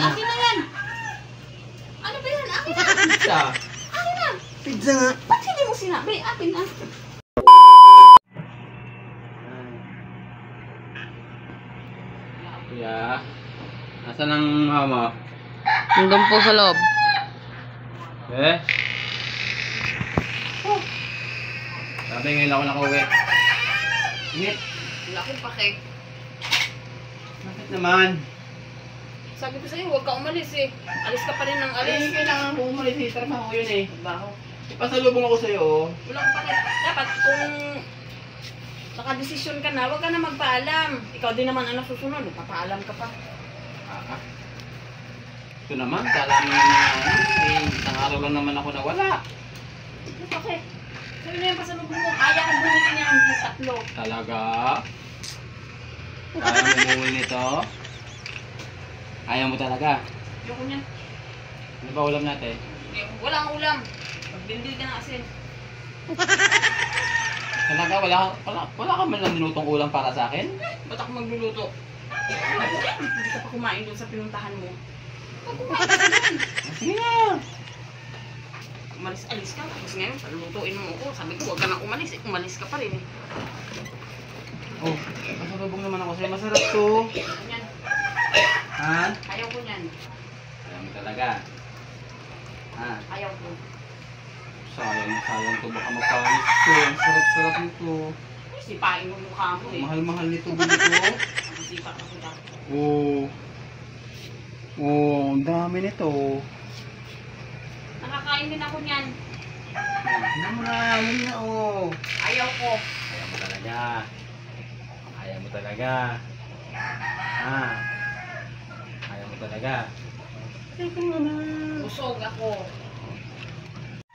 Akin na yan. Ano ba yan? Akin na. Pizza. Akin na. Pizza nga. Ba't hindi mo sinabi? Akin na. Kuya, asan ang mama? Nandun po sa loob. Eh? Oh. Sabi ngayon ako nakauwi. Init. Wala akong pake. Bakit naman? Sabi ko sa'yo, huwag ka umalis eh. Alis ka pa rin ng alis. Kailangan ko umalis eh. Trabaho ko yun eh. Trabaho. Ipasalubong ako sa'yo. Wala akong pake. Dapat kung nakadesisyon ka na, huwag ka na magpaalam. Ikaw din naman ang nasusunod. Papaalam ka pa. Ah. Ito naman, kala mo na isang araw lang naman ako nawala. Ano pake? Sabi na yung pasalubong mo, kaya kong bumili niya ang tatlo. Talaga? Kaya mo bumuli nito? Ayaw mo talaga? Ayoko niyan. Ano ba ulam natin? Wala ang ulam. Magbindil ka ng asin. Talaga? Wala ka man lang minutong ulam para sa akin? Ba't ako magluluto? Hindi ka pa kumain doon sa pinuntahan mo. Ba't kumain ka doon? Sige na! Umalis-alis ka. Tapos ngayon, palulutuin mo ako. Sabi ko, huwag ka nang umalis. Umalis ka pa rin eh. Oh, pasalubong naman ako sa'yo. Masarap to. Ganyan. Ha? Ayaw ko niyan. Ayaw mo talaga. Ha? Ayaw ko. Sayang to. Baka mapanis to. Ang sarap-sarap nito. Sipain mo mukha mo eh. Mahal-mahal nito. Ganito. Sipa ka ko daw. Oh. Oh, ang dami nito. Nakakain din ako niyan. Ano mo na, yun na oh. Ayaw ko. Ayaw mo talaga. Ayaw mo talaga. Ha? Ayaw mo talaga. Teka mo na. Busog ako.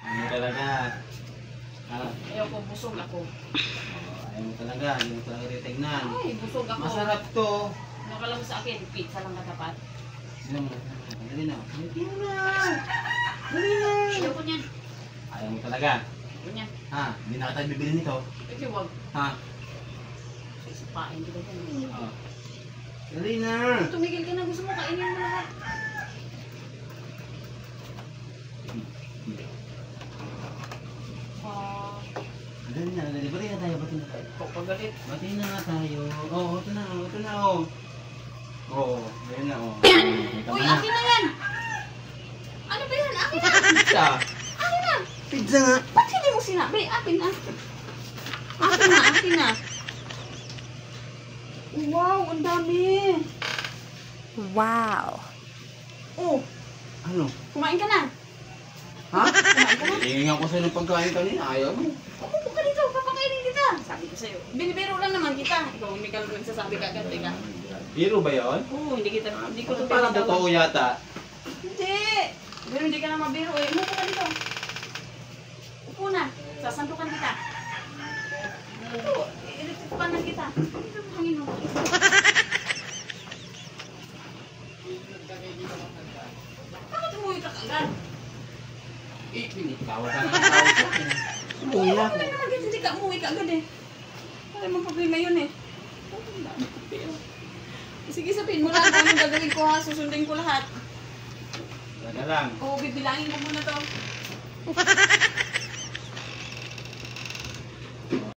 Ayaw mo talaga. Ha? Ayaw ko, busog ako. Oh, ayaw mo talaga. Hindi mo talaga titignan. Ay, busog ako. Masarap to. Nakala mo sa akin, pizza lang katapat. Dali mo. Dali na. Dali na. Dali na. Ayaw ko niyan. Ayaw mo talaga. Ayaw ko niyan. Ha? Hindi na kita bibili nito. Kasi wag. Ha? Sipain kita dyan. Oh. Dali na. Tumigil ka na, gusto mo kainin mo lahat. Dali na. Dali. Bati na tayo. Bati na tayo. Pagalit. Bati na nga tayo. Oh, ito na. Ito na oh. Oh, ayun na oh. Uy, akin na yan! Ano ba yan? Akin na! Pizza. Akin na! Pizza nga. Ba't hindi mo sinabi? Akin na! Akin na! Akin na! Wow! Ang dami! Wow. Oh! Ano? Kumain ka na! Ha? Kumain ka na! Hihingan ko sa'yo ng pagkain kanina. Ayaw mo. Umupo ka dito! Papakainin kita! Sabi ko sa'yo. Binibiro lang naman kita. Ikaw hindi ka nagsasabi kagad. Teka. Biro ba yun? Oo, hindi ko na Parang totoo yata. Hindi! Pero hindi ka na mabiro eh. Umupo ka dito. Upo na. Sasandukan kita. Ito, ilitukan na kita. Ito, hangin mo. Bakit umuwi ka kagad? Tawag ka na ng tawag sa akin. Umuwi na ako. Wala naman dito, hindi ka umuwi kagad eh. Wala namang problema yun eh. Sige, sabihin mo lang kung anong gagawin ko ha. Susundin ko lahat. Talaga lang. Oo, bibilangin ko muna to.